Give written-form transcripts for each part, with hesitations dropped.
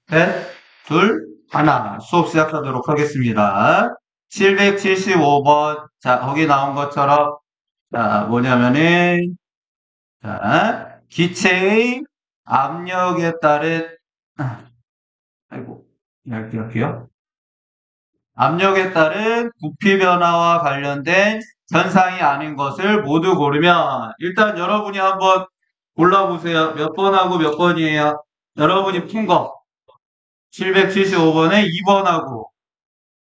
셋, 둘, 하나. 수업 시작하도록 하겠습니다. 775번. 자, 거기 나온 것처럼, 자, 뭐냐면은, 자, 기체의 압력에 따른, 아이고, 이렇게 할게요. 압력에 따른 부피 변화와 관련된 현상이 아닌 것을 모두 고르면, 일단 여러분이 한번 골라보세요. 몇 번하고 몇 번이에요? 여러분이 푼 거. 775번에 2번하고,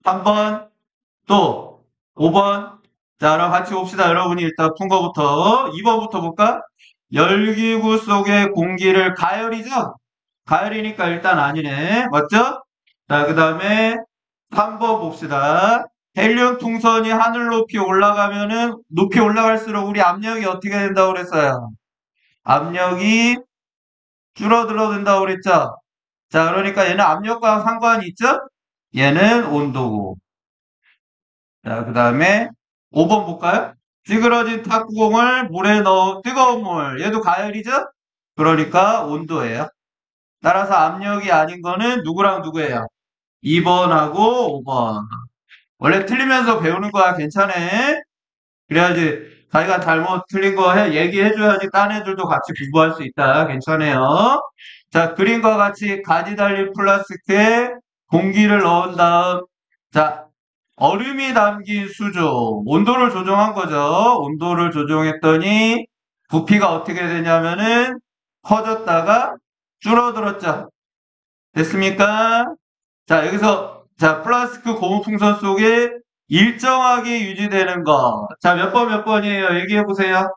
3번, 또 5번. 자, 그럼 같이 봅시다. 여러분이 일단 푼 거부터 2번부터 볼까? 열기구 속의 공기를 가열이죠? 가열이니까 일단 아니네. 맞죠? 자, 그 다음에 3번 봅시다. 헬륨 풍선이 하늘 높이 올라가면은 높이 올라갈수록 우리 압력이 어떻게 된다고 그랬어요? 압력이 줄어들어 된다고 그랬죠? 자, 그러니까 얘는 압력과 상관이 있죠? 얘는 온도고. 자, 그 다음에 5번 볼까요? 찌그러진 탁구공을 물에 넣은 뜨거운 물. 얘도 가열이죠? 그러니까 온도예요. 따라서 압력이 아닌 거는 누구랑 누구예요? 2번하고 5번. 원래 틀리면서 배우는 거야. 괜찮아. 그래야지 자기가 잘못 틀린 거 얘기해줘야지 딴 애들도 같이 공부할 수 있다. 괜찮아요. 자, 그림과 같이 가지 달린 플라스틱에 공기를 넣은 다음, 자, 얼음이 담긴 수조, 온도를 조정한 거죠. 온도를 조정했더니 부피가 어떻게 되냐면은 커졌다가 줄어들었죠. 됐습니까? 자, 여기서 자, 플라스틱 고무풍선 속에 일정하게 유지되는 거. 자, 몇 번이에요? 얘기해 보세요.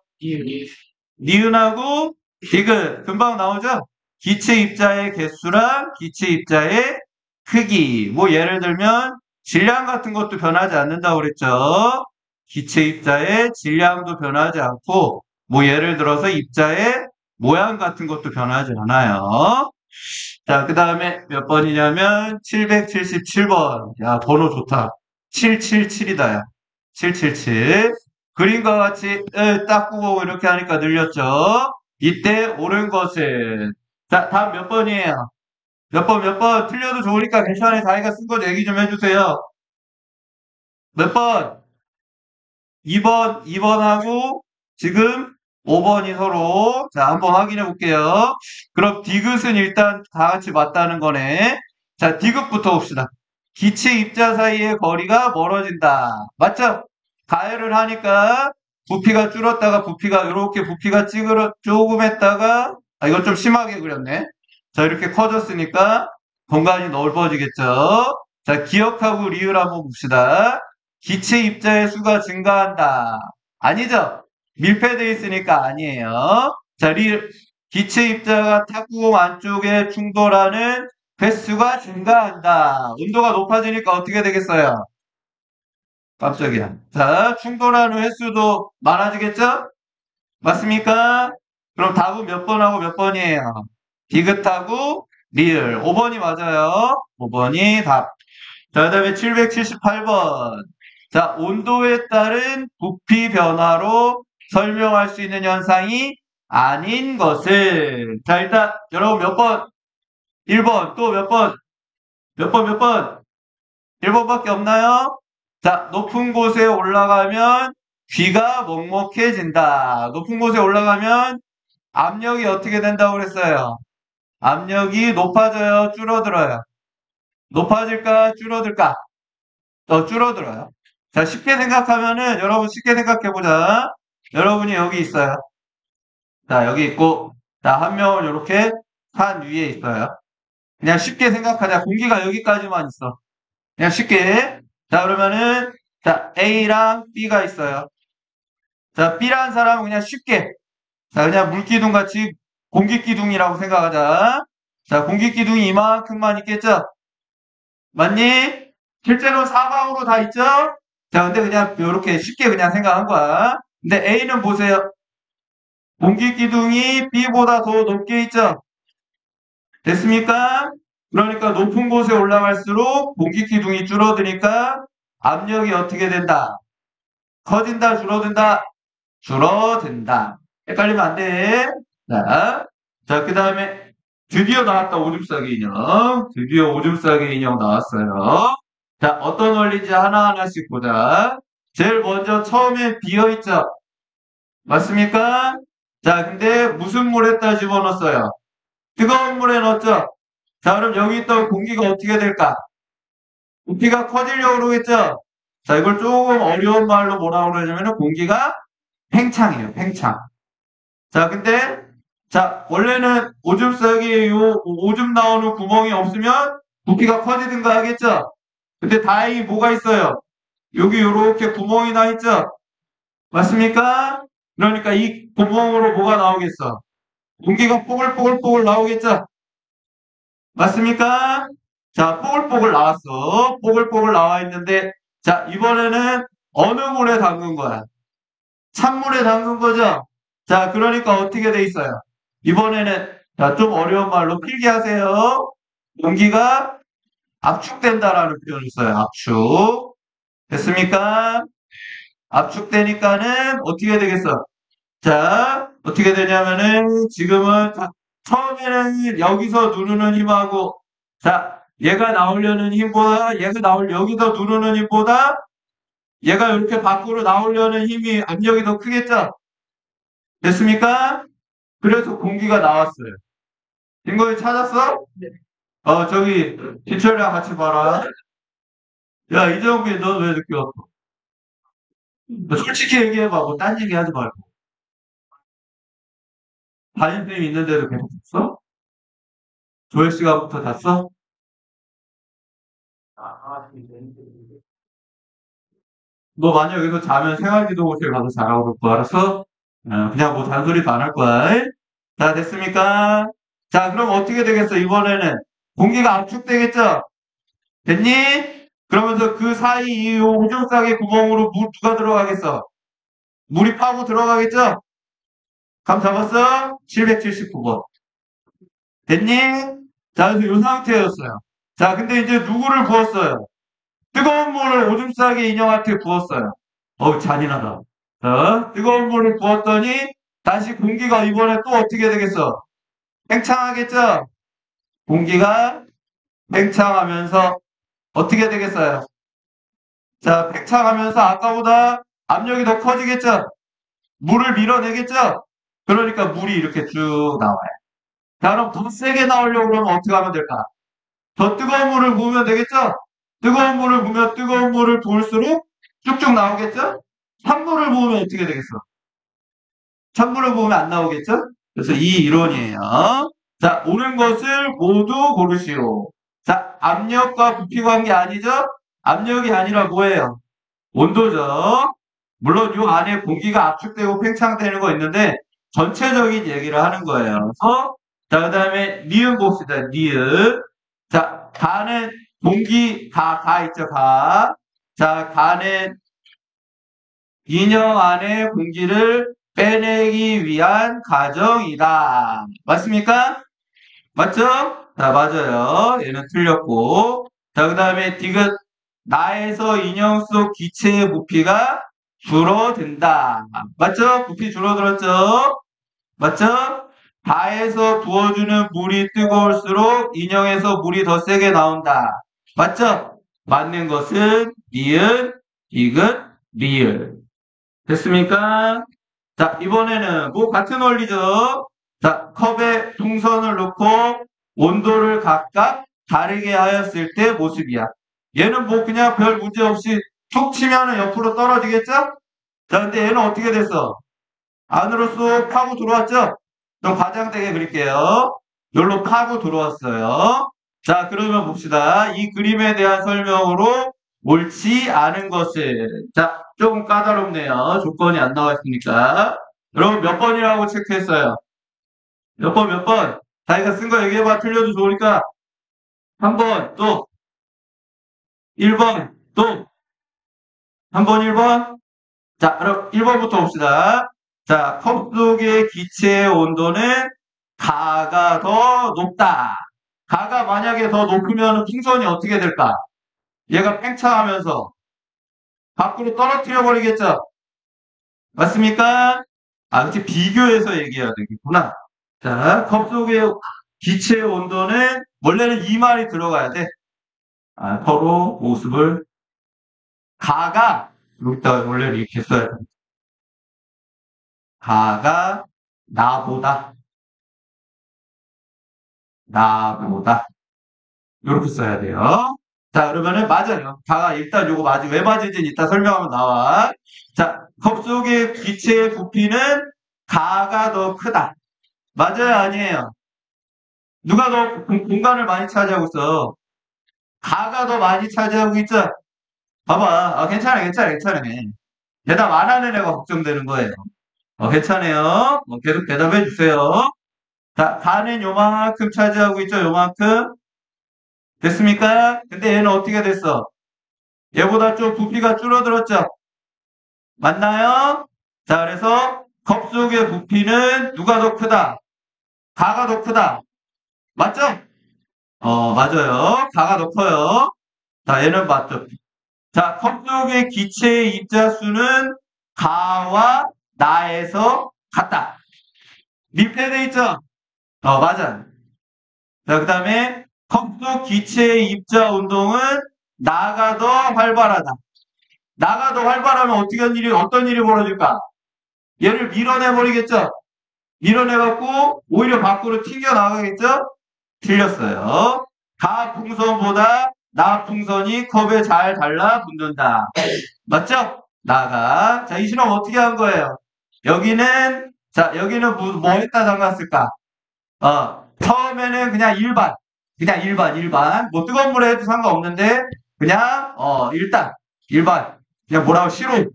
니은하고 디귿 금방 나오죠? 기체 입자의 개수랑 기체 입자의 크기. 뭐 예를 들면 질량 같은 것도 변하지 않는다고 그랬죠. 기체 입자의 질량도 변하지 않고 뭐 예를 들어서 입자의 모양 같은 것도 변하지 않아요. 자, 그 다음에 몇 번이냐면 777번. 야, 번호 좋다. 777이다, 야. 777. 그림과 같이 딱구고 이렇게 하니까 늘렸죠. 이때 옳은 것은 자, 다음 몇 번이에요? 몇 번 틀려도 좋으니까 괜찮아요. 자기가 쓴 거 얘기 좀 해주세요. 몇 번? 2번하고 지금 5번이 서로 자, 한번 확인해 볼게요. 그럼 디귿은 일단 다 같이 맞다는 거네. 자, 디귿부터 봅시다. 기체 입자 사이의 거리가 멀어진다. 맞죠? 가열을 하니까 부피가 줄었다가 부피가 이렇게 부피가 찌그러 조금 했다가 이거 좀 심하게 그렸네. 자, 이렇게 커졌으니까 공간이 넓어지겠죠. 자, 기억하고 리을 한번 봅시다. 기체 입자의 수가 증가한다. 아니죠? 밀폐되어 있으니까 아니에요. 자, 기체 입자가 탁구공 안쪽에 충돌하는 횟수가 증가한다. 온도가 높아지니까 어떻게 되겠어요? 깜짝이야. 자, 충돌하는 횟수도 많아지겠죠? 맞습니까? 그럼 답은 몇 번하고 몇 번이에요? 디귿하고 리을. 5번이 맞아요. 5번이 답. 자, 그 다음에 778번. 자, 온도에 따른 부피 변화로 설명할 수 있는 현상이 아닌 것을. 자, 일단, 여러분 몇 번? 1번. 또 몇 번? 몇 번? 1번밖에 없나요? 자, 높은 곳에 올라가면 귀가 먹먹해진다. 높은 곳에 올라가면 압력이 어떻게 된다고 그랬어요? 압력이 높아져요? 줄어들어요? 높아질까? 줄어들까? 더 줄어들어요. 자, 쉽게 생각하면은, 여러분 쉽게 생각해보자. 여러분이 여기 있어요. 자, 여기 있고, 자, 한 명은 이렇게 산 위에 있어요. 그냥 쉽게 생각하자. 공기가 여기까지만 있어. 그냥 쉽게. 자, 그러면은, 자, A랑 B가 있어요. 자, B라는 사람은 그냥 쉽게. 자, 그냥 물기둥 같이 공기기둥이라고 생각하자. 자, 공기기둥이 이만큼만 있겠죠? 맞니? 실제로 사방으로 다 있죠? 자, 근데 그냥 이렇게 쉽게 그냥 생각한 거야. 근데 A는 보세요. 공기기둥이 B보다 더 높게 있죠? 됐습니까? 그러니까 높은 곳에 올라갈수록 공기기둥이 줄어드니까 압력이 어떻게 된다? 커진다, 줄어든다? 줄어든다. 헷갈리면 안 돼. 자, 그 다음에 드디어 나왔다, 오줌 싸기 인형. 드디어 오줌 싸기 인형 나왔어요. 자, 어떤 원리인지 하나하나씩 보자. 제일 먼저 처음에 비어있죠? 맞습니까? 자, 근데 무슨 물에다 집어넣었어요? 뜨거운 물에 넣었죠? 자, 그럼 여기 있던 공기가 어떻게 될까? 부피가 커지려고 그러겠죠? 자, 이걸 조금 어려운 말로 뭐라고 그러냐면은 공기가 팽창이에요, 팽창. 자, 근데, 자, 원래는 오줌 싸기에 요, 오줌 나오는 구멍이 없으면 부피가 커지든가 하겠죠? 근데 다행히 뭐가 있어요? 여기 요렇게 구멍이 나 있죠? 맞습니까? 그러니까 이 구멍으로 뭐가 나오겠어? 공기가 뽀글뽀글뽀글 나오겠죠? 맞습니까? 자, 뽀글뽀글 나왔어. 뽀글뽀글 나와 있는데, 자, 이번에는 어느 물에 담근 거야? 찬물에 담근 거죠? 자, 그러니까 어떻게 돼 있어요? 이번에는, 자, 좀 어려운 말로 필기하세요. 공기가 압축된다라는 표현을 써요. 압축. 됐습니까? 압축되니까는 어떻게 되겠어? 자, 어떻게 되냐면은 지금은 처음에는 여기서 누르는 힘하고 자, 얘가 나오려는 힘보다 얘가 여기서 누르는 힘보다 얘가 이렇게 밖으로 나오려는 힘이 압력이 더 크겠죠? 됐습니까? 그래서 공기가 나왔어요. 딩고이 찾았어? 네. 저기 진철이랑 같이 봐라. 야, 이정빈 너 왜 늦게 왔어? 너 솔직히 얘기해봐. 뭐 딴 얘기 하지 말고. 담임쌤이 있는데도 계속 잤어? 조회 시간부터 잤어? 너 만약 여기서 자면 생활기도실 가서 자라고 그럴 거 알았어? 그냥 뭐 잔소리도 안 할 거야. 자, 됐습니까? 자, 그럼 어떻게 되겠어? 이번에는 공기가 압축되겠죠? 됐니? 그러면서 그 사이 이 오줌싸개 구멍으로 물 누가 들어가겠어? 물이 파고 들어가겠죠? 감 잡았어? 779번. 됐니? 자, 그래서 이 상태였어요. 자, 근데 이제 누구를 부었어요? 뜨거운 물을 오줌싸개 인형한테 부었어요. 잔인하다. 뜨거운 물을 부었더니 다시 공기가 이번에 또 어떻게 되겠어? 팽창하겠죠? 공기가 팽창하면서 어떻게 되겠어요? 자, 팽창하면서 아까보다 압력이 더 커지겠죠? 물을 밀어내겠죠? 그러니까 물이 이렇게 쭉 나와요. 자, 그럼 더 세게 나오려고 그러면 어떻게 하면 될까? 더 뜨거운 물을 부으면 되겠죠? 뜨거운 물을 부으면 뜨거운 물을 부을수록 쭉쭉 나오겠죠? 찬물을 부으면 어떻게 되겠어? 찬물을 부으면 안 나오겠죠? 그래서 이 이론이에요. 자, 옳은 것을 모두 고르시오. 자, 압력과 부피 관계 아니죠? 압력이 아니라 뭐예요? 온도죠. 물론 요 안에 공기가 압축되고 팽창되는 거 있는데 전체적인 얘기를 하는 거예요. 그래서 자, 그다음에 니은 봅시다. 니은. 자, 가는 공기 가 있죠. 가. 자, 가는 인형 안에 공기를 빼내기 위한 과정이다. 맞습니까? 맞죠? 자, 맞아요. 얘는 틀렸고. 자, 그 다음에 디귿. 나에서 인형 속 기체의 부피가 줄어든다. 맞죠? 부피 줄어들었죠? 맞죠? 바에서 부어주는 물이 뜨거울수록 인형에서 물이 더 세게 나온다. 맞죠? 맞는 것은 니은, 디귿, 리을. 됐습니까? 자, 이번에는 뭐 같은 원리죠? 자, 컵에 풍선을 넣고 온도를 각각 다르게 하였을 때 모습이야. 얘는 뭐 그냥 별 문제 없이 툭 치면은 옆으로 떨어지겠죠? 자, 근데 얘는 어떻게 됐어? 안으로 쏙 파고 들어왔죠? 좀 과장되게 그릴게요. 여기로 파고 들어왔어요. 자, 그러면 봅시다. 이 그림에 대한 설명으로 옳지 않은 것을. 자, 조금 까다롭네요. 조건이 안 나와 있으니까. 여러분 몇 번이라고 체크했어요? 몇 번, 몇 번? 자기가 쓴 거 얘기해봐. 틀려도 좋으니까. 한 번, 또. 1번, 또. 한 번, 1번. 자, 그럼 1번부터 봅시다. 자, 컵 속의 기체의 온도는 가가 더 높다. 가가 만약에 더 높으면 풍선이 어떻게 될까? 얘가 팽창하면서 밖으로 떨어뜨려 버리겠죠? 맞습니까? 아, 그치. 비교해서 얘기해야 되겠구나. 자, 컵 속의 기체의 온도는 원래는 이 말이 들어가야 돼. 서로 모습을 가가 여기다 원래 이렇게 써야 돼. 가가 나보다 이렇게 써야 돼요. 자, 그러면은 맞아요. 가가 일단 요거 맞지. 왜 맞을지는 이따 설명하면 나와. 자, 컵 속의 기체의 부피는 가가 더 크다. 맞아요, 아니에요? 누가 더 공간을 많이 차지하고 있어? 가가 더 많이 차지하고 있죠? 봐봐. 괜찮아. 대답 안 하는 애가 걱정되는 거예요. 괜찮아요. 계속 대답해 주세요. 자, 가는 요만큼 차지하고 있죠? 요만큼. 됐습니까? 근데 얘는 어떻게 됐어? 얘보다 좀 부피가 줄어들었죠? 맞나요? 자, 그래서 컵 속의 부피는 누가 더 크다? 가가 더 크다. 맞죠? 맞아요. 가가 더 커요. 자, 얘는 맞죠? 자, 컵 속의 기체의 입자수는 가와 나에서 같다. 밀폐돼 있죠? 맞아. 자, 그 다음에 컵 속 기체의 입자 운동은 나가 더 활발하다. 나가 더 활발하면 어떤 일이 벌어질까? 얘를 밀어내버리겠죠? 밀어내갖고 오히려 밖으로 튕겨나가겠죠? 틀렸어요. 가 풍선보다 나 풍선이 컵에 잘 달라붙는다. 맞죠? 나가. 자, 이 실험 어떻게 한 거예요? 여기는 뭐에다 담갔을까? 처음에는 그냥 일반. 뭐 뜨거운 물에 해도 상관없는데, 그냥, 일반. 그냥 뭐라고, 시로.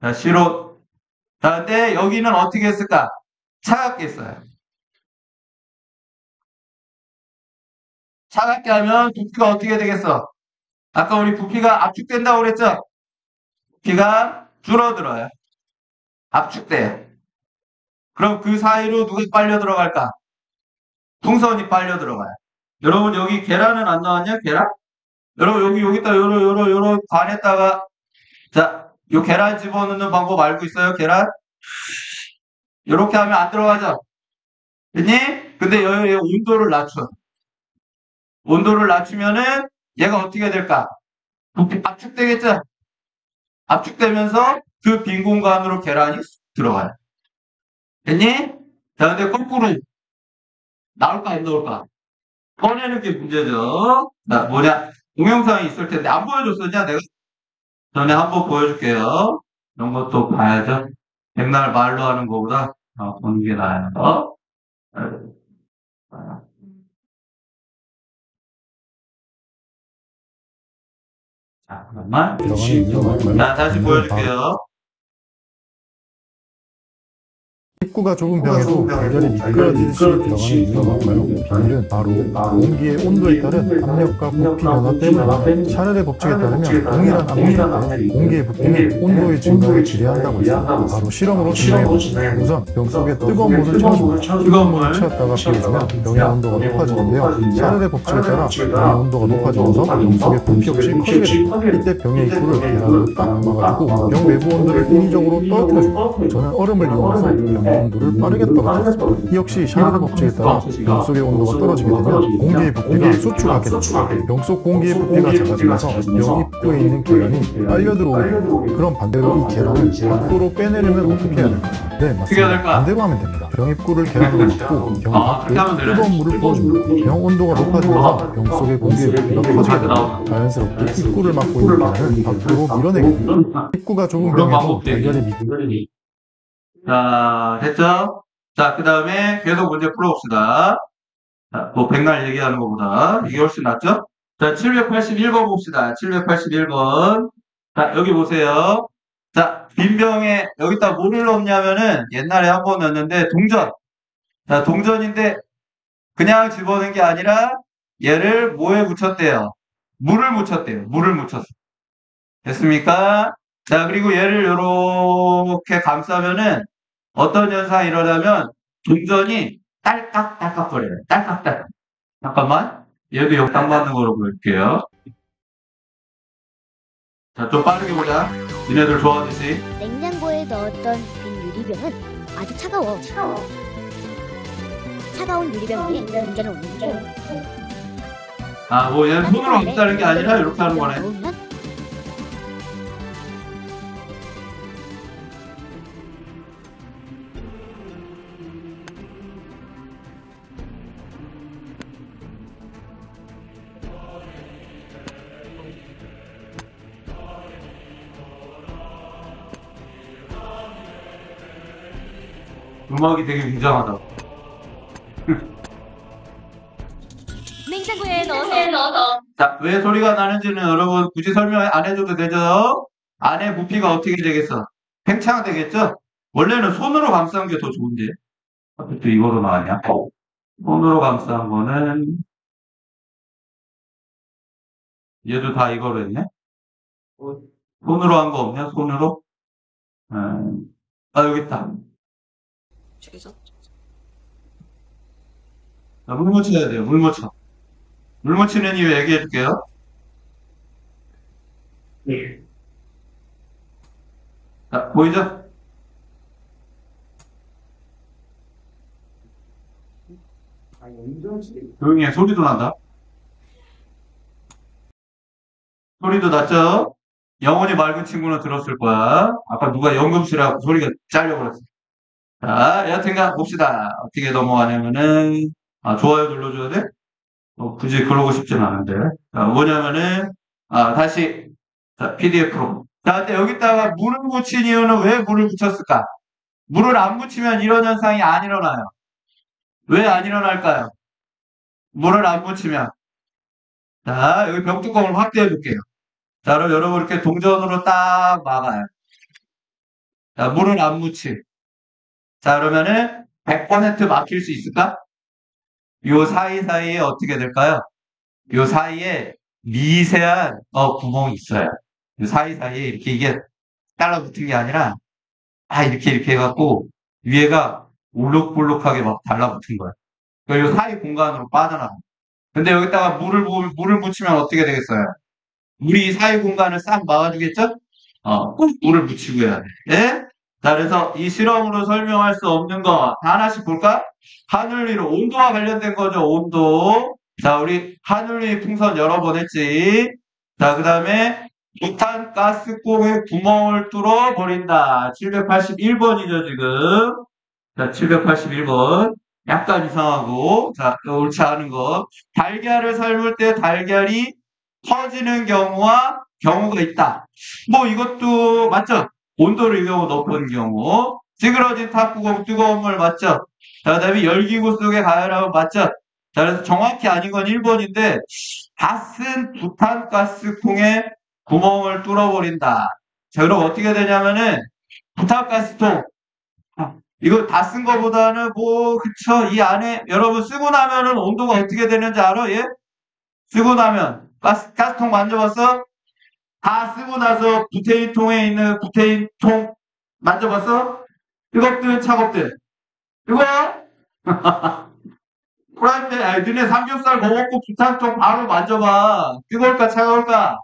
자, 시로. 자, 근데 여기는 어떻게 했을까? 차갑게 했어요. 차갑게 하면 부피가 어떻게 되겠어? 아까 우리 부피가 압축된다고 그랬죠? 부피가 줄어들어요. 압축돼요. 그럼 그 사이로 누가 빨려 들어갈까? 풍선이 빨려 들어가요. 여러분 여기 계란은 안 나왔냐? 계란? 여러분 여기다 요런 관에다가 자, 요 계란 집어넣는 방법 알고 있어요? 계란? 요렇게 하면 안 들어가죠? 됐니? 근데 여기 온도를 낮춰. 온도를 낮추면은 얘가 어떻게 될까? 부피 압축되겠죠? 압축되면서 그 빈 공간으로 계란이 들어가요. 됐니? 자, 근데 거꾸로 나올까 안 나올까? 꺼내는 게 문제죠. 동영상이 있을 텐데 안 보여줬었냐 내가? 전에 한번 보여줄게요. 이런 것도 봐야죠. 백날 말로 하는 거보다 보는 게 나아요. 자, 잠깐만. 자, 다시 보여줄게요. 입구가 좁은 병에도 간절히 미끄러지듯이 들어가는 이유는 뭘까요? 비밀은 바로 공기의 온도에 따른 압력과 부피 변화 때문에 샤를의 법칙에 따르면 동일한 압력일 때 공기의 부피는 온도의 증가를 비례한다고 했습니다. 바로 실험으로 증명해보죠. 우선 병 속에 뜨거운 물을 채워줍니다. 뜨거운 물을 채웠다가 비워주면 병의 온도가 높아지는데요. 샤를의 법칙에 따라 병의 온도가 높아지면서 병 속의 부피 역시 커지게 됩니다. 이때 병의 입구를 계란으로 딱 막아주고 병 외부 온도를 인위적으로 떨어뜨려줍니다. 저는 얼음을 이용해서 병의 온도를 빠르게 떨어뜨렸습니다. 이 역시 샤를의 법칙에 따라 병 속의 온도가 떨어지게 되면 공기의 부피가 수축하게 됩니다. 병 속 공기의 부피가 작아지면서 병 입구에 있는 계란이 빨려 들어오게 됩니다. 그럼 반대로 이 계란을 밖으로 빼내려면 어떻게 해야 될까요? 네, 맞습니다. 반대로 하면 됩니다. 병 입구를 계란으로 막고 병 밖에 뜨거운 물을 부어줍니다. 병 온도가 높아지면서 병 속의 공기의 부피가 커지게 됩니다. 자연스럽게 입구를 막고 있는 계란을 밖으로 밀어내게 됩니다. 입구가 좁은 병에도 달걀의 밑 자, 됐죠? 자, 그 다음에 계속 문제 풀어봅시다. 자, 뭐 백날 얘기하는 것보다 이게 훨씬 낫죠? 자, 781번 봅시다. 781번. 자, 여기 보세요. 자, 빈병에 여기다 뭐를 넣냐면은 옛날에 한 번 넣었는데 동전. 자, 동전인데 그냥 집어넣은 게 아니라 얘를 뭐에 묻혔대요? 물을 묻혔어. 됐습니까? 자, 그리고 얘를 이렇게 감싸면은 어떤 현상이 일어나면 동전이 딸깍딸깍거려요. 딸깍딸깍. 잠깐만. 얘도 역당 맞는 거로 보여줄게요. 자, 좀 빠르게 보자. 니네들 좋아하듯이. 냉장고에 넣었던 빈 유리병은 아주 차가워. 차가운 유리병 위에 동전을 올리는 중. 아, 뭐 얘는 손으로 감싸는 게 아니라 이렇게 하는 거네. 넣으면 음악이 되게 굉장하다. 냉장고에 넣어서 자, 왜 소리가 나는지는 여러분 굳이 설명 안 해줘도 되죠? 안에 부피가 어떻게 되겠어? 팽창되겠죠? 원래는 손으로 감싸는 게 더 좋은데. 또 이거로 나왔냐? 손으로 감싼 거는, 얘도 다 이거로 했네? 손으로 한 거 없냐? 손으로? 여기 있다. 저기서 자, 물 묻혀야 돼요. 물 묻혀. 물 묻히는 이유 얘기해 줄게요. 자, 보이죠? 조용히 해. 소리도 난다. 소리도 났죠? 영혼이 맑은 친구는 들었을 거야. 아까 누가 연금술하고 소리가 잘려버렸어. 자, 여하튼간 봅시다. 어떻게 넘어가냐면은, 좋아요 눌러줘야 돼? 굳이 그러고 싶진 않은데. 자, 뭐냐면은, 다시, 자, PDF로. 자, 근데 여기다가 물을 묻힌 이유는 왜 물을 묻혔을까? 물을 안 묻히면 이런 현상이 안 일어나요. 왜 안 일어날까요? 물을 안 묻히면. 자, 여기 병뚜껑을 확대해 줄게요. 자, 그럼 여러분 이렇게 동전으로 딱 막아요. 자, 물을 안 묻히. 자, 그러면은 100% 막힐 수 있을까? 요 사이사이에 어떻게 될까요? 요 사이에 미세한 구멍이 있어요. 요 사이사이에 이렇게 이게 달라붙은 게 아니라 이렇게 해갖고 위에가 울룩불룩하게 막 달라붙은 거예요. 그리고 요 사이 공간으로 빠져나가. 근데 여기다가 물을 묻히면 어떻게 되겠어요? 물이 이 사이 공간을 싹 막아주겠죠? 꼭 물을 묻히고 해야 돼. 예? 자, 그래서 이 실험으로 설명할 수 없는 거 하나씩 볼까? 하늘 위로 온도와 관련된 거죠, 온도. 자, 우리 하늘 위 풍선 여러 번 했지. 자, 그 다음에 부탄 가스통에 구멍을 뚫어 버린다. 781번이죠, 지금. 자, 781번. 약간 이상하고. 자, 옳지 않은 거. 달걀을 삶을 때 달걀이 터지는 경우가 있다. 뭐 이것도 맞죠? 온도를 이 경우 높은 경우. 찌그러진 탁구공 뜨거운 물 맞죠? 자, 그 다음에 열기구 속에 가열하면 맞죠? 자, 그래서 정확히 아닌 건 1번인데 다 쓴 부탄가스통에 구멍을 뚫어버린다. 자, 그럼 어떻게 되냐면은 부탄가스통 이거 다 쓴 거보다는 그쵸, 이 안에 여러분 쓰고 나면은 온도가 어떻게 되는지 알아? 예? 쓰고 나면 가스통 만져봤어? 다 쓰고 나서 부테인통에 있는 부테인통 만져봤어? 뜨겁든 차갑든? 뜨거? 프라이팬, 너네 삼겹살 먹었고 부탄통 바로 만져봐. 뜨거울까 차가울까?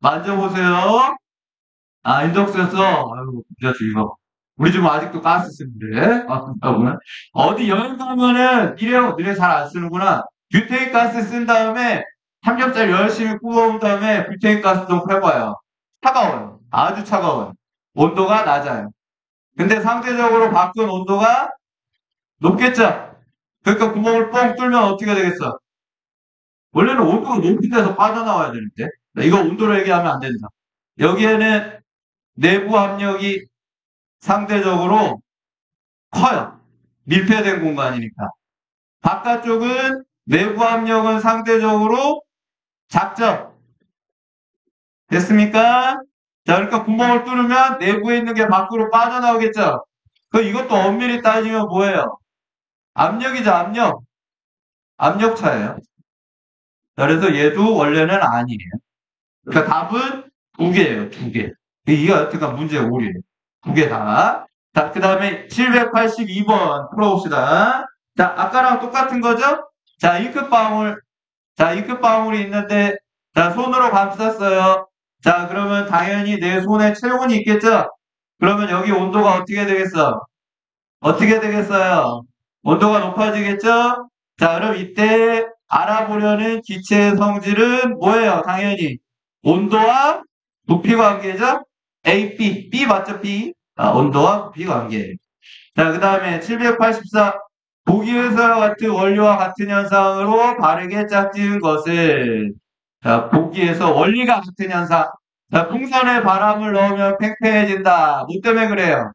만져보세요. 인덕션 써. 아유, 진짜 이거. 우리 집은 아직도 가스 쓰는데. 그렇구나. 어디 여행 가면은 이래요. 너네 잘 안 쓰는구나. 뷰테인 가스 쓴 다음에 삼겹살 열심히 구워온 다음에 뷰테인 가스 좀 해봐요. 차가워요. 아주 차가워요. 온도가 낮아요. 근데 상대적으로 밖은 온도가 높겠죠? 그러니까 구멍을 뻥 뚫면 어떻게 되겠어? 원래는 온도가 높은 데서 빠져나와야 되는데. 이거 온도로 얘기하면 안 된다. 여기에는 내부 압력이 상대적으로 커요. 밀폐된 공간이니까. 바깥쪽은 내부 압력은 상대적으로 작죠? 됐습니까? 자, 그러니까 구멍을 뚫으면 내부에 있는 게 밖으로 빠져나오겠죠? 이것도 엄밀히 따지면 뭐예요? 압력이죠, 압력. 압력차예요. 자, 그래서 얘도 원래는 아니에요. 그러니까 답은 두 개예요, 두 개. 이게 어떻게 문제의 오류예요. 두 개 다. 자, 그 다음에 782번 풀어봅시다. 자, 아까랑 똑같은 거죠? 자, 잉크방울이 있는데, 자, 손으로 감쌌어요. 자, 그러면 당연히 내 손에 체온이 있겠죠? 그러면 여기 온도가 어떻게 되겠어? 어떻게 되겠어요? 온도가 높아지겠죠? 자, 그럼 이때 알아보려는 기체의 성질은 뭐예요? 당연히 온도와 부피 관계죠? A, B 맞죠? B. 온도와 부피 관계. 자, 그 다음에 784. 보기에서와 같은 원리와 같은 현상으로 바르게 짝지은 것은, 자, 보기에서 원리가 같은 현상. 자, 풍선에 바람을 넣으면 팽팽해진다. 뭐 때문에 그래요?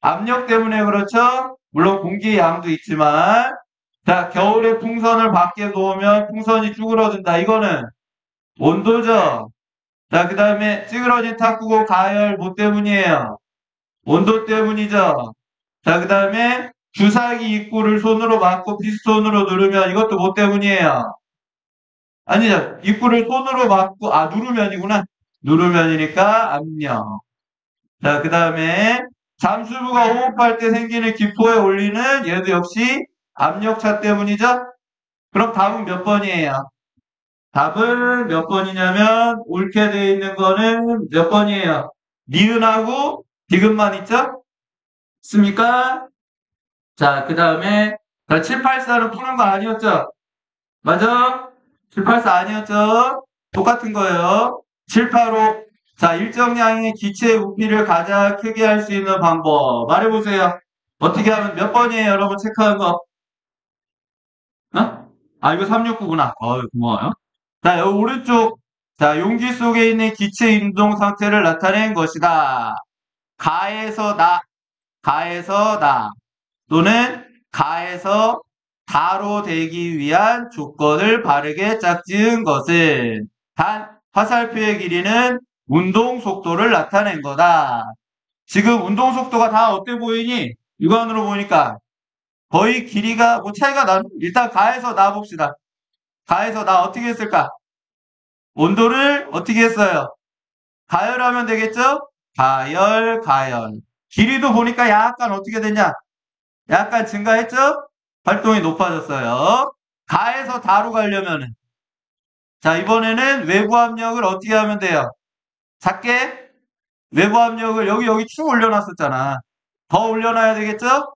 압력 때문에 그렇죠? 물론 공기의 양도 있지만, 자, 겨울에 풍선을 밖에 놓으면 풍선이 쭈그러든다. 이거는 온도죠. 자, 그 다음에 찌그러진 탁구고 가열 뭐 때문이에요? 온도 때문이죠. 자, 그 다음에 주사기 입구를 손으로 막고 피스톤으로 누르면 이것도 뭐 때문이에요? 아니죠. 입구를 손으로 막고, 누르면이구나. 누르면이니까 압력. 자, 그 다음에 잠수부가 호흡할 때 생기는 기포에 올리는 얘도 역시 압력차 때문이죠? 그럼 답은 몇 번이에요? 답은 몇 번이냐면 옳게 되어 있는 거는 몇 번이에요? 니은하고 디귿만 있죠? 있습니까? 자, 그 다음에 784는 푸는 거 아니었죠? 맞아? 784 아니었죠? 똑같은 거예요. 785. 자, 일정량의 기체의 부피를 가장 크게 할 수 있는 방법. 말해보세요. 어떻게 하면 몇 번이에요, 여러분? 체크한 거. 어? 이거 369구나. 고마워요. 자, 여기 오른쪽. 자, 용기 속에 있는 기체 운동 상태를 나타낸 것이다. 가에서 나, 가에서 나, 또는 가에서 다로 되기 위한 조건을 바르게 짝지은 것은 단 화살표의 길이는 운동 속도를 나타낸 거다. 지금 운동 속도가 다 어때 보이니? 육안으로 보니까 거의 길이가 뭐 차이가 나. 일단 가에서 나 봅시다. 가에서 나 어떻게 했을까? 온도를 어떻게 했어요? 가열하면 되겠죠? 가열, 가열. 길이도 보니까 약간 어떻게 되냐? 약간 증가했죠? 활동이 높아졌어요. 가에서 다로 가려면은. 자, 이번에는 외부 압력을 어떻게 하면 돼요? 작게? 외부 압력을 여기 쭉 올려놨었잖아. 더 올려놔야 되겠죠?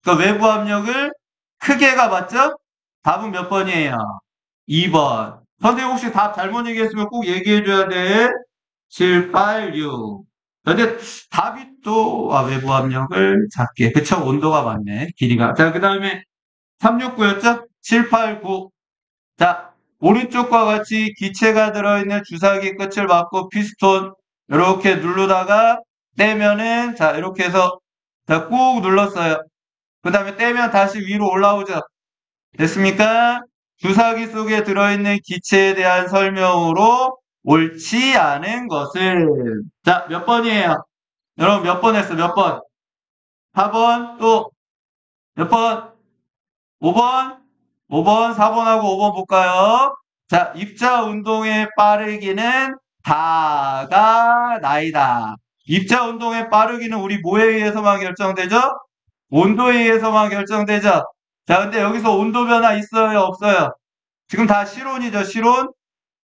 그 외부 압력을 크게 가봤죠? 답은 몇 번이에요? 2번. 선생님 혹시 답 잘못 얘기했으면 꼭 얘기해줘야 돼. 7, 8, 6. 근데 답이 또 외부 압력을 작게. 그쵸? 온도가 맞네. 길이가. 자, 그 다음에 369였죠? 7, 8, 9. 자, 오른쪽과 같이 기체가 들어있는 주사기 끝을 막고 피스톤 이렇게 누르다가 떼면은 자, 이렇게 해서 자, 꾹 눌렀어요. 그 다음에 떼면 다시 위로 올라오죠. 됐습니까? 주사기 속에 들어있는 기체에 대한 설명으로 옳지 않은 것은 자, 몇 번이에요? 여러분 몇 번 했어? 몇 번? 4번 또 몇 번? 5번? 5번, 4번하고 5번 볼까요? 자, 입자 운동의 빠르기는 다가 나이다. 입자 운동의 빠르기는 우리 뭐에 의해서만 결정되죠? 온도에 의해서만 결정되죠? 자, 근데 여기서 온도 변화 있어요? 없어요? 지금 다 실온이죠, 실온?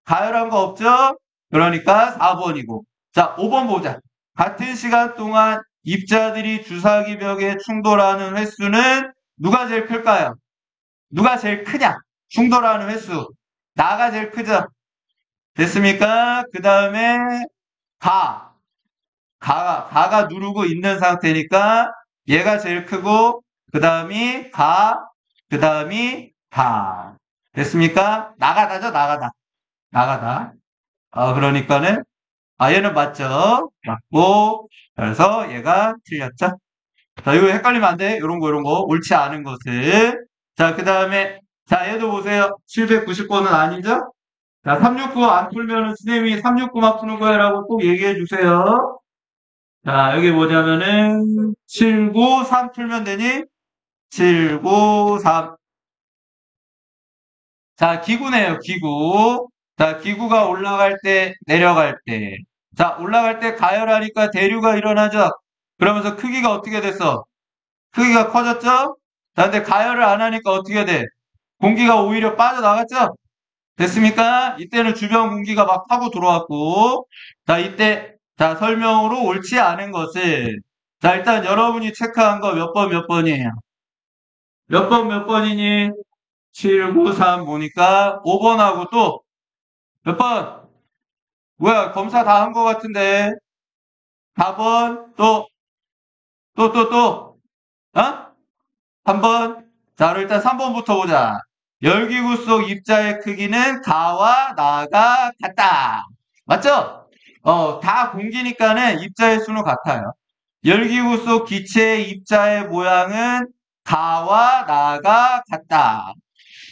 가열한 거 없죠? 그러니까 4번이고. 자, 5번 보자. 같은 시간 동안 입자들이 주사기 벽에 충돌하는 횟수는 누가 제일 클까요? 누가 제일 크냐? 충돌하는 횟수. 나가 제일 크죠? 됐습니까? 그 다음에 가가 누르고 있는 상태니까 얘가 제일 크고 그 다음이 그 다음이 다. 됐습니까? 나가다죠? 나가다. 그러니까는 얘는 맞죠? 맞고 그래서 얘가 틀렸죠? 자, 이거 헷갈리면 안 돼. 요런 거. 옳지 않은 것을. 자, 그 다음에, 자, 얘도 보세요. 790번은 아니죠? 자, 369 안 풀면은 선생님이 369만 푸는 거야라고 꼭 얘기해 주세요. 자, 여기 뭐냐면은, 793 풀면 되니? 793. 자, 기구네요, 기구. 자, 기구가 올라갈 때, 내려갈 때. 자, 올라갈 때 가열하니까 대류가 일어나죠? 그러면서 크기가 어떻게 됐어? 크기가 커졌죠? 자, 근데 가열을 안 하니까 어떻게 돼? 공기가 오히려 빠져나갔죠? 됐습니까? 이때는 주변 공기가 막 타고 들어왔고, 자, 이때, 자, 설명으로 옳지 않은 것을, 자, 일단 여러분이 체크한 거 몇 번이에요? 몇 번이니? 7, 9, 3 보니까 5번하고 또 몇 번? 뭐야, 검사 다 한 것 같은데. 4번, 또, 어? 3번. 자, 그럼 일단 3번부터 보자. 열기구 속 입자의 크기는 가와 나가 같다. 맞죠? 다 공기니까는 입자의 수는 같아요. 열기구 속 기체의 입자의 모양은 가와 나가 같다.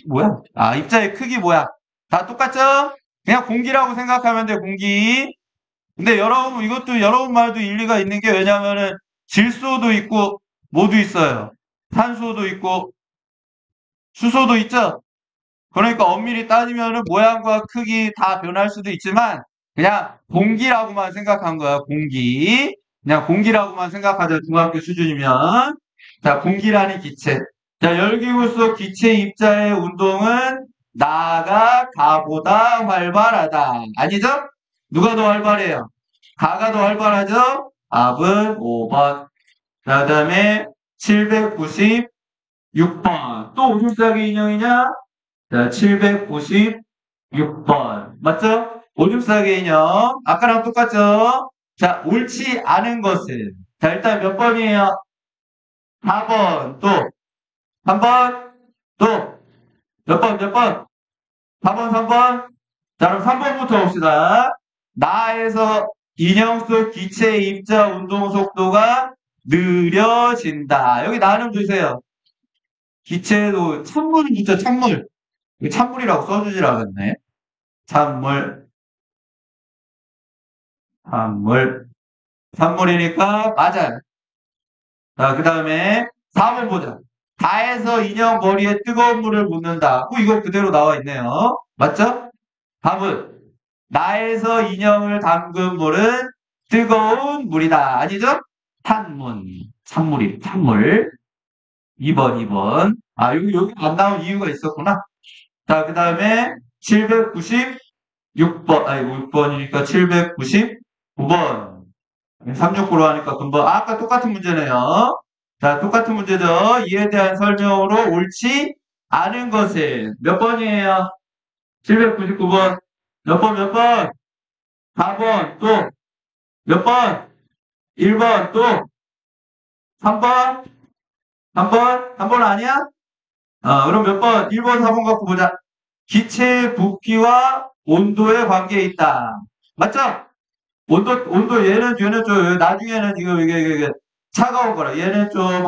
뭐야? 아, 입자의 크기 모양. 다 똑같죠? 그냥 공기라고 생각하면 돼, 공기. 근데 여러분, 이것도 여러분 말도 일리가 있는 게 왜냐면은 질소도 있고, 뭐도 있어요. 산소도 있고, 수소도 있죠? 그러니까 엄밀히 따지면은 모양과 크기 다 변할 수도 있지만, 그냥 공기라고만 생각한 거야, 공기. 그냥 공기라고만 생각하자, 중학교 수준이면. 자, 공기라는 기체. 자, 열기구 속 기체 입자의 운동은 나가 가보다 활발하다. 아니죠? 누가 더 활발해요? 가가 더 활발하죠? 답은 5번. 자, 다음에 796번. 또 오줌싸기 인형이냐? 자, 796번. 맞죠? 오줌싸기 인형. 아까랑 똑같죠? 자, 옳지 않은 것은. 자, 일단 몇 번이에요? 4번. 또. 3번. 또. 몇 번? 4번, 3번. 자, 그럼 3번부터 봅시다. 나에서 인형 속 기체의 입자 운동 속도가 느려진다. 여기 나는 주세요. 기체도 찬물을 붙여, 찬물. 찬물이라고 써주질 않았네. 찬물. 찬물이니까 맞아요. 자, 그 다음에 4번 보자. 다해서 인형 머리에 뜨거운 물을 붓는다. 이거 그대로 나와 있네요. 맞죠? 답은 나에서 인형을 담근 물은 뜨거운 물이다. 아니죠? 찬물. 2번. 아, 여기 안 나온 이유가 있었구나. 자, 그 다음에 796번, 아니, 6번이니까 799번. 369로 하니까 금방, 아까 똑같은 문제네요. 자, 똑같은 문제죠. 이에 대한 설명으로 옳지 않은 것은 몇 번이에요? 799번. 몇 번? 4번, 또, 몇 번? 1번, 또, 3번? 3번 아니야? 그럼 몇 번? 1번, 4번 갖고 보자. 기체의 부피와 온도의 관계에 있다. 맞죠? 온도, 얘는 좀, 나중에는 이게 차가운 거라. 얘는 좀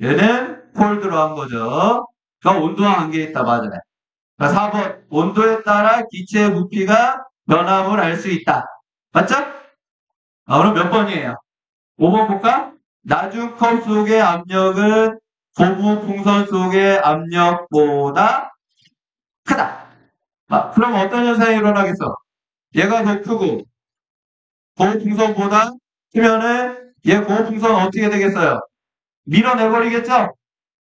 얘는 콜드로 한 거죠. 그러니까 온도와 관계에 있다. 맞아요. 자, 4번. 온도에 따라 기체의 부피가 변함을 알 수 있다. 맞죠? 그럼 몇 번이에요? 5번 볼까? 나중 컵 속의 압력은 고무 풍선 속의 압력보다 크다. 그럼 어떤 현상이 일어나겠어? 얘가 더 크고 고무 풍선보다 크면은 얘 고무 풍선 어떻게 되겠어요? 밀어내버리겠죠?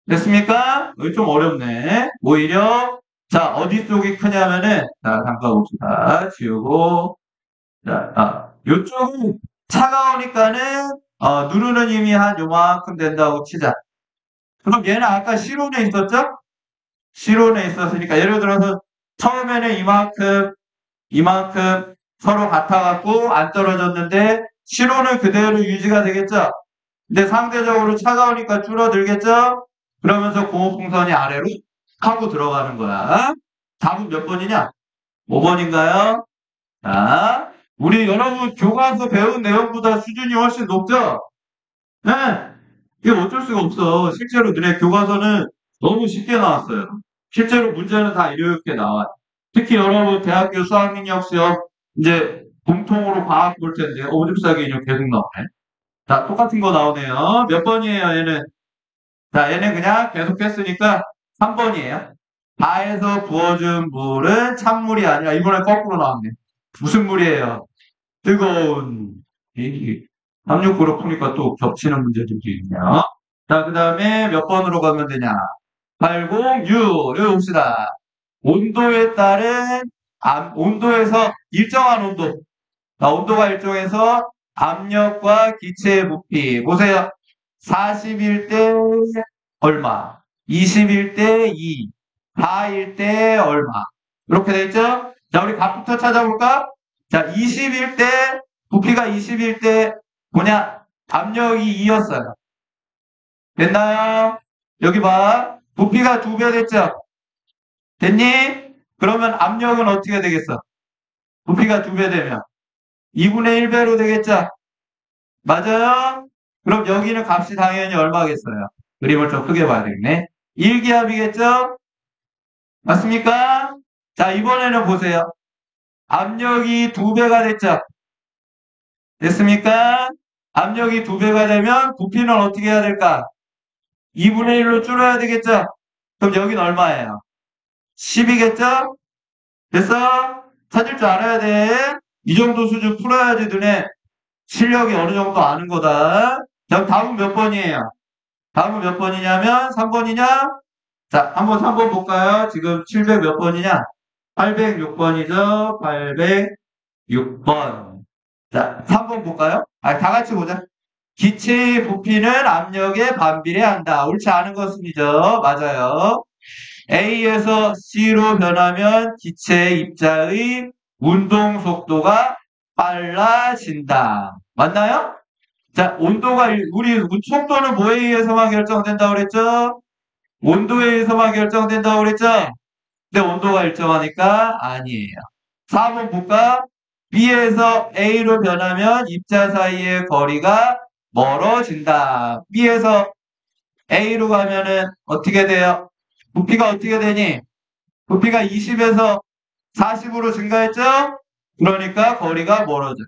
됐습니까? 여기 좀 어렵네. 오히려 자 어디 쪽이 크냐면은 자 잠깐 봅시다. 지우고 자 요쪽은 차가우니까는 누르는 힘이 한 요만큼 된다고 치자. 그럼 얘는 아까 실온에 있었죠? 실온에 있었으니까 예를 들어서 처음에는 이만큼 서로 같아갖고 안 떨어졌는데 실온은 그대로 유지가 되겠죠? 근데 상대적으로 차가우니까 줄어들겠죠? 그러면서 고무풍선이 아래로 하고 들어가는 거야. 답은 몇 번이냐? 5번인가요? 자, 우리 여러분 교과서 배운 내용보다 수준이 훨씬 높죠? 네. 이게 어쩔 수가 없어. 실제로 너네 교과서는 너무 쉽게 나왔어요. 실제로 문제는 다 이렇게 나와요. 특히 여러분 대학교 수학능력 시험 이제 공통으로 과학 볼 텐데 오줌 싸기 인형 계속 나오네. 자, 똑같은 거 나오네요. 몇 번이에요, 얘는? 자, 얘는 그냥 계속 했으니까 3번이에요. 바에서 부어준 물은 찬물이 아니라 이번에 거꾸로 나왔네. 무슨 물이에요? 뜨거운 369로 푸니까 또 겹치는 문제들도 있네요. 자, 그 다음에 몇 번으로 가면 되냐? 806. 여기 봅시다. 온도에 따른 온도에서 일정한 온도. 온도가 일정해서 압력과 기체의 부피. 보세요. 41대 얼마? 20일 때 2, 4일 때 얼마? 이렇게 돼 있죠? 자, 우리 값부터 찾아볼까? 자, 20일 때, 부피가 20일 때 뭐냐? 압력이 2였어요. 됐나요? 여기 봐. 부피가 2배 됐죠? 됐니? 그러면 압력은 어떻게 되겠어? 부피가 2배 되면 2분의 1배로 되겠죠? 맞아요? 그럼 여기는 값이 당연히 얼마겠어요? 그림을 좀 크게 봐야 되겠네. 1기압이겠죠? 맞습니까? 자, 이번에는 보세요. 압력이 2배가 됐죠? 됐습니까? 압력이 2배가 되면 부피는 어떻게 해야 될까? 2분의 1로 줄여야 되겠죠? 그럼 여긴 얼마예요? 10이겠죠? 됐어? 찾을 줄 알아야 돼. 이 정도 수준 풀어야지 너네 실력이 어느 정도 아는 거다. 자, 다음 몇 번이에요? 다음은 몇 번이냐면 3번이냐? 자, 한번 3번 볼까요? 지금 700 몇 번이냐? 806번이죠? 806번. 자, 3번 볼까요? 다 같이 보자. 기체의 부피는 압력에 반비례한다. 옳지 않은 것이죠. 맞아요. A에서 C로 변하면 기체의 입자의 운동 속도가 빨라진다. 맞나요? 자, 온도가, 우리 속도는 뭐에 의해서만 결정된다고 그랬죠? 온도에 의해서만 결정된다고 그랬죠? 근데 온도가 일정하니까 아니에요. 4번 볼까? B에서 A로 변하면 입자 사이의 거리가 멀어진다. B에서 A로 가면은 어떻게 돼요? 부피가 어떻게 되니? 부피가 20에서 40으로 증가했죠? 그러니까 거리가 멀어져.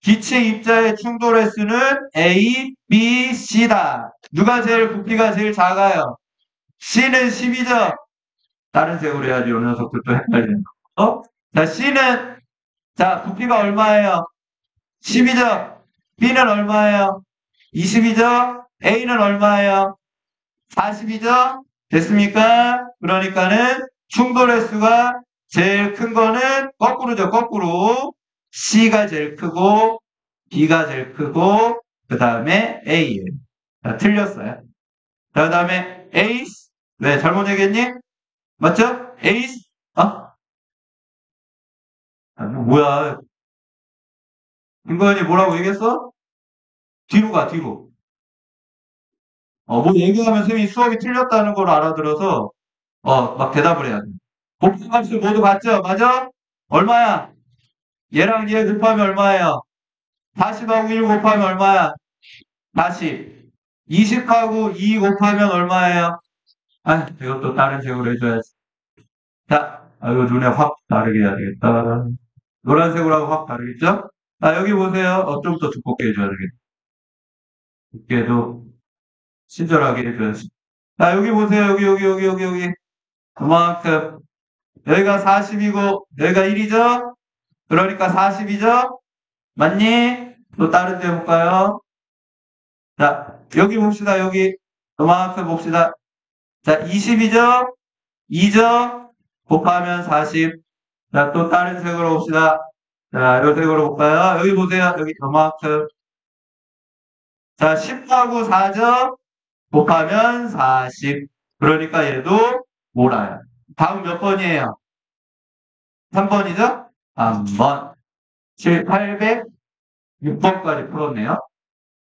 기체 입자의 충돌 횟수는 A, B, C다. 누가 제일 부피가 제일 작아요? C는 10이죠? 다른 색으로 해야지. 이 녀석들도 헷갈리는 거. 자, C는, 자, 부피가 얼마예요? 10이죠? B는 얼마예요? 20이죠? A는 얼마예요? 40이죠? 됐습니까? 그러니까는 충돌 횟수가 제일 큰 거는 거꾸로죠. 거꾸로. C가 제일 크고 B가 제일 크고 그 다음에 A예요. 자, 틀렸어요. 자, 그 다음에 A. 왜? 잘못 얘기했니? 맞죠? A. 어? 아, 뭐야. 김건희 뭐라고 얘기했어? 뒤로 가, 뒤로. 뭐 얘기하면 쌤이 수업이 틀렸다는 걸 알아들어서 막 대답을 해야 돼. 곱셈값을 모두 같죠? 맞아? 얼마야? 얘랑 얘 곱하면 얼마예요? 40하고 1 곱하면 얼마야? 40. 20하고 2 곱하면 얼마예요? 아, 이것도 다른 색으로 해줘야지. 자, 이거 눈에 확 다르게 해야 되겠다. 노란색으로 하고 확 다르겠죠? 자, 여기 보세요. 좀 더 두껍게 해줘야 되겠다. 두께도 친절하게 해줘야지. 자, 여기 보세요. 여기. 그만큼. 여기가 40이고, 여기가 1이죠? 그러니까 40이죠? 맞니? 또 다른 데 볼까요? 자, 여기 봅시다. 여기. 그만큼 봅시다. 자, 20이죠? 2죠? 곱하면 40. 자, 또 다른 색으로 봅시다. 자, 이 색으로 볼까요? 여기 보세요. 여기 그만큼. 자, 10하고 4죠? 곱하면 40. 그러니까 얘도 몰아요. 다음 몇 번이에요? 3번이죠? 3번. 7, 806번까지 풀었네요.